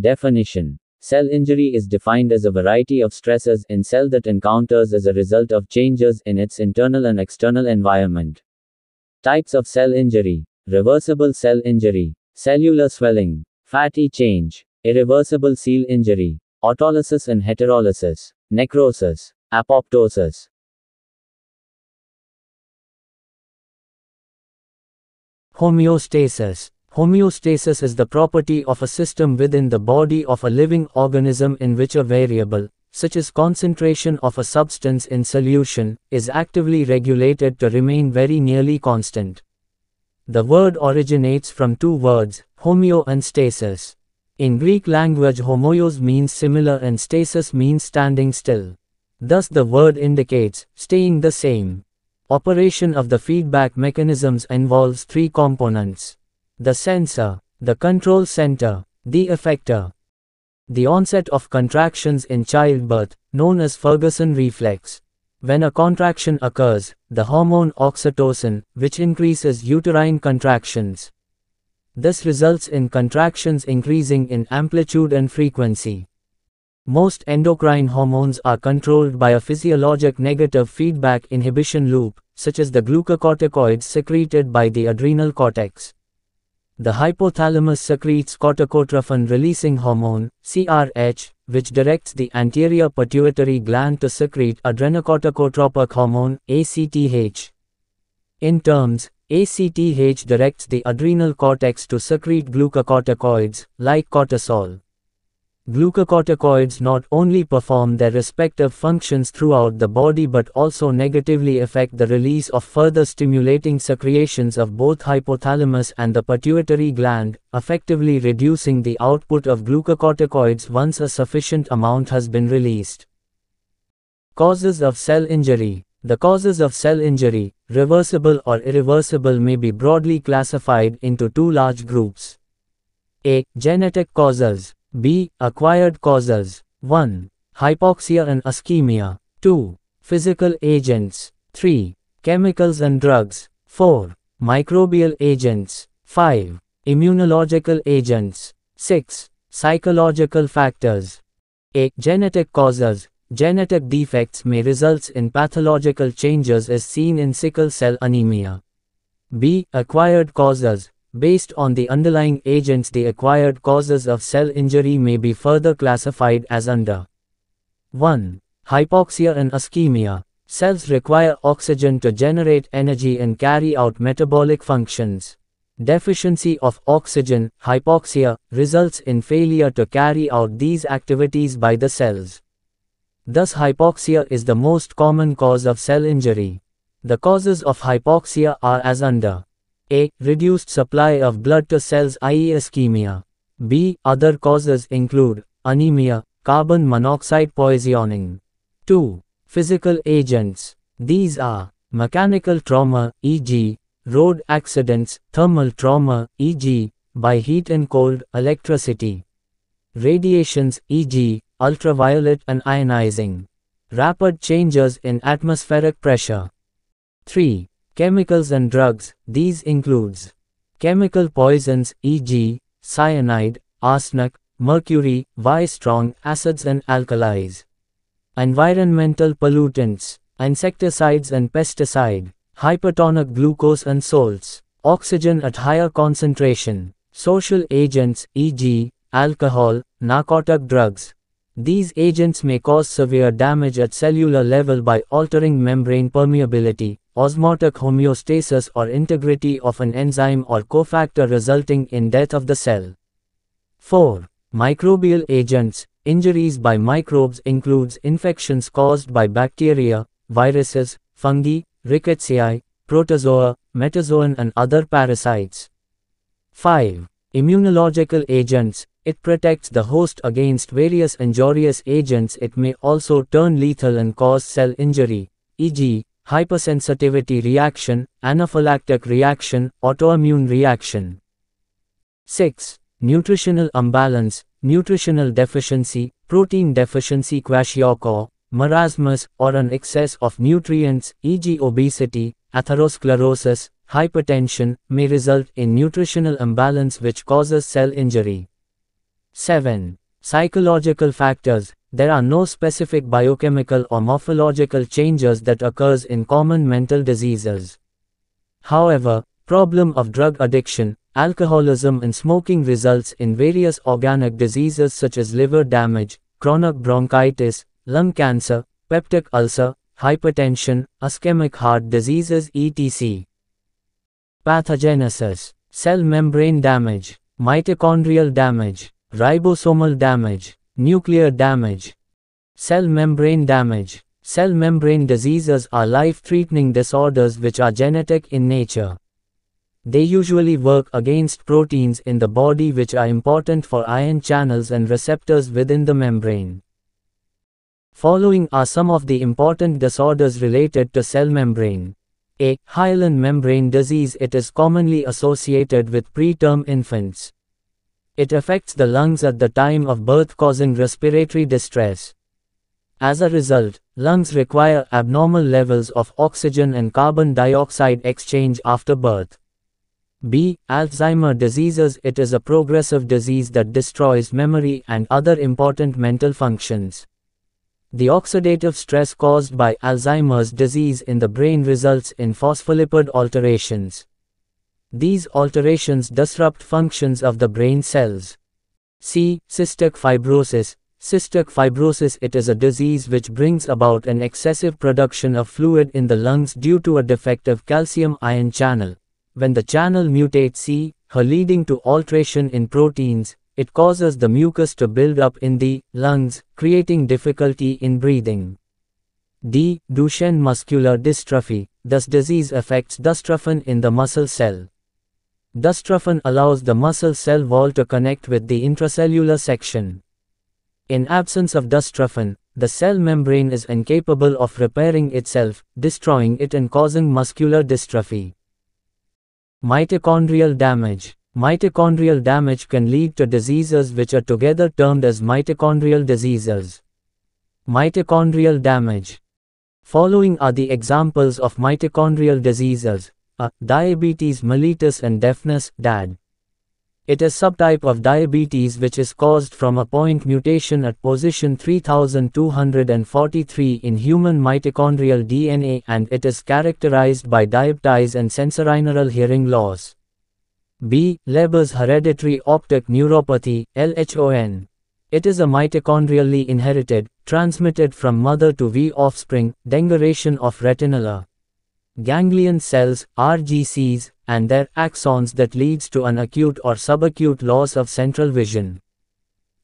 Definition. Cell injury is defined as a variety of stresses in cell that encounters as a result of changes in its internal and external environment. Types of cell injury. Reversible cell injury, cellular swelling, fatty change, irreversible cell injury, autolysis and heterolysis, necrosis, apoptosis. Homeostasis. Homeostasis is the property of a system within the body of a living organism in which a variable, such as concentration of a substance in solution, is actively regulated to remain very nearly constant. The word originates from two words, homeo and stasis. In Greek language, homoios means similar and stasis means standing still. Thus the word indicates staying the same. Operation of the feedback mechanisms involves three components: the sensor, the control center, the effector. The onset of contractions in childbirth, known as Ferguson reflex. When a contraction occurs, the hormone oxytocin, which increases uterine contractions. This results in contractions increasing in amplitude and frequency. Most endocrine hormones are controlled by a physiologic negative feedback inhibition loop, such as the glucocorticoids secreted by the adrenal cortex. The hypothalamus secretes corticotrophin-releasing hormone, CRH, which directs the anterior pituitary gland to secrete adrenocorticotropic hormone, ACTH. In terms, ACTH directs the adrenal cortex to secrete glucocorticoids, like cortisol. Glucocorticoids not only perform their respective functions throughout the body but also negatively affect the release of further stimulating secretions of both hypothalamus and the pituitary gland, effectively reducing the output of glucocorticoids once a sufficient amount has been released. Causes of cell injury. The causes of cell injury, reversible or irreversible, may be broadly classified into two large groups. A. Genetic causes. B. Acquired causes. 1. Hypoxia and ischemia. 2. Physical agents. 3. Chemicals and drugs. 4. Microbial agents. 5. Immunological agents. 6. Psychological factors. A. Genetic causes. Genetic defects may result in pathological changes as seen in sickle cell anemia. B. Acquired causes. Based on the underlying agents, the acquired causes of cell injury may be further classified as under. 1. Hypoxia and ischemia. Cells require oxygen to generate energy and carry out metabolic functions. Deficiency of oxygen, hypoxia, results in failure to carry out these activities by the cells. Thus hypoxia is the most common cause of cell injury. The causes of hypoxia are as under. A. Reduced supply of blood to cells, i.e. ischemia. B. Other causes include anemia, carbon monoxide poisoning. 2. Physical agents. These are mechanical trauma, e.g., road accidents, thermal trauma, e.g., by heat and cold, electricity. Radiations, e.g., ultraviolet and ionizing. Rapid changes in atmospheric pressure. 3. Chemicals and drugs. These includes chemical poisons, e.g., cyanide, arsenic, mercury, strong acids and alkalis. Environmental pollutants, insecticides and pesticide, hypertonic glucose and salts, oxygen at higher concentration, social agents, e.g., alcohol, narcotic drugs. These agents may cause severe damage at cellular level by altering membrane permeability, osmotic homeostasis or integrity of an enzyme or cofactor, resulting in death of the cell. 4. Microbial agents. Injuries by microbes includes infections caused by bacteria, viruses, fungi, rickettsia, protozoa, metazoan and other parasites. 5. Immunological agents. It protects the host against various injurious agents. It may also turn lethal and cause cell injury, e.g., hypersensitivity reaction, anaphylactic reaction, autoimmune reaction. 6. Nutritional imbalance, nutritional deficiency, protein deficiency, kwashiorkor, marasmus, or an excess of nutrients, e.g. obesity, atherosclerosis, hypertension, may result in nutritional imbalance which causes cell injury. 7. Psychological factors. There are no specific biochemical or morphological changes that occurs in common mental diseases. However, problem of drug addiction, alcoholism and smoking results in various organic diseases such as liver damage, chronic bronchitis, lung cancer, peptic ulcer, hypertension, ischemic heart diseases etc. Pathogenesis. Cell membrane damage, mitochondrial damage, ribosomal damage, nuclear damage. Cell membrane damage. Cell membrane diseases are life-threatening disorders which are genetic in nature. They usually work against proteins in the body which are important for ion channels and receptors within the membrane. Following are some of the important disorders related to cell membrane. A. Hyaline membrane disease. It is commonly associated with preterm infants. It affects the lungs at the time of birth, causing respiratory distress. As a result, lungs require abnormal levels of oxygen and carbon dioxide exchange after birth. B. Alzheimer's diseases. It is a progressive disease that destroys memory and other important mental functions. The oxidative stress caused by Alzheimer's disease in the brain results in phospholipid alterations. These alterations disrupt functions of the brain cells. C. Cystic fibrosis. Cystic fibrosis. It is a disease which brings about an excessive production of fluid in the lungs due to a defective calcium ion channel. When the channel mutates C/H leading to alteration in proteins, it causes the mucus to build up in the lungs, creating difficulty in breathing. D. Duchenne muscular dystrophy. This disease affects dystrophin in the muscle cell. Dystrophin allows the muscle cell wall to connect with the intracellular section. In absence of dystrophin, the cell membrane is incapable of repairing itself, destroying it and causing muscular dystrophy. Mitochondrial damage. Mitochondrial damage can lead to diseases which are together termed as mitochondrial diseases. Mitochondrial damage. Following are the examples of mitochondrial diseases. A. Diabetes mellitus and deafness, DAD. It is subtype of diabetes which is caused from a point mutation at position 3243 in human mitochondrial DNA, and it is characterized by diabetes and sensorineural hearing loss. B. Leber's hereditary optic neuropathy, LHON. It is a mitochondrially inherited, transmitted from mother to V offspring, degeneration of retinal ganglion cells, RGCs, and their axons that leads to an acute or subacute loss of central vision.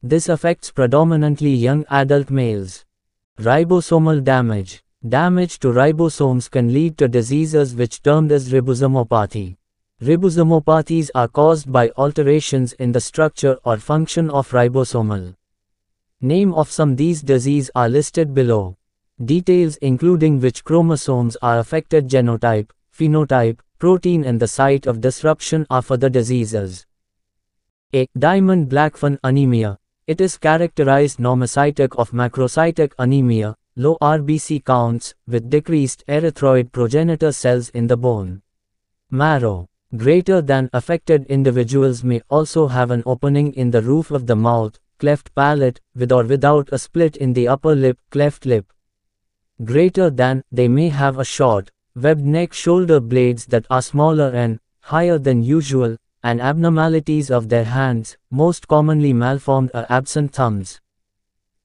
This affects predominantly young adult males. Ribosomal damage. Damage to ribosomes can lead to diseases which termed as ribosomopathy. Ribosomopathies are caused by alterations in the structure or function of ribosomal. Name of some these diseases are listed below. Details including which chromosomes are affected, genotype, phenotype, protein and the site of disruption are for the diseases. A. Diamond-Blackfan anemia. It is characterized normocytic of macrocytic anemia, low RBC counts, with decreased erythroid progenitor cells in the bone marrow. Greater than affected individuals may also have an opening in the roof of the mouth, cleft palate, with or without a split in the upper lip, cleft lip. Greater than, they may have a short, webbed neck, shoulder blades that are smaller and higher than usual, and abnormalities of their hands, most commonly malformed or absent thumbs.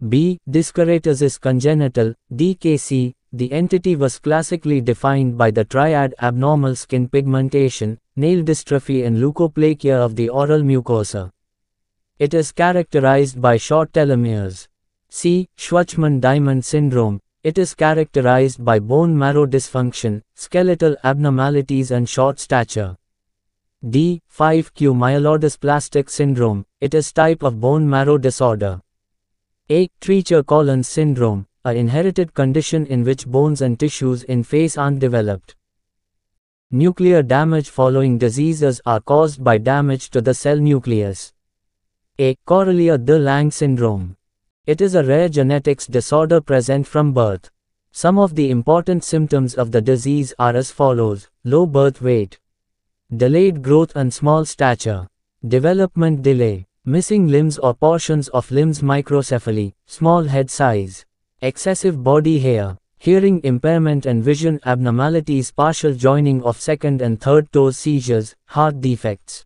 B. Dyskeratosis congenital, DKC. The entity was classically defined by the triad abnormal skin pigmentation, nail dystrophy and leukoplakia of the oral mucosa. It is characterized by short telomeres. C. Schwarzman-Diamond syndrome. It is characterized by bone marrow dysfunction, skeletal abnormalities and short stature. D. 5q myelodysplastic syndrome. It is type of bone marrow disorder. A. Treacher-Collins syndrome, an inherited condition in which bones and tissues in face aren't developed. Nuclear damage. Following diseases are caused by damage to the cell nucleus. A. Corellia de Lange syndrome. It is a rare genetics disorder present from birth. Some of the important symptoms of the disease are as follows: low birth weight, delayed growth and small stature, development delay, Missing limbs or portions of limbs, microcephaly, small head size, excessive body hair, hearing impairment and vision abnormalities, partial joining of second and third toes, seizures, heart defects.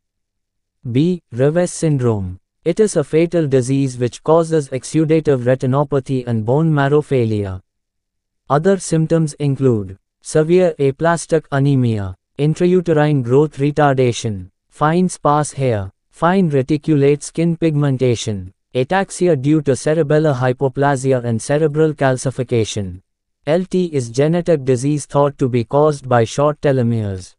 B. Revesz syndrome. It is a fatal disease which causes exudative retinopathy and bone marrow failure. Other symptoms include severe aplastic anemia, intrauterine growth retardation, fine sparse hair, fine reticulate skin pigmentation, ataxia due to cerebellar hypoplasia and cerebral calcification. LT is genetic disease thought to be caused by short telomeres.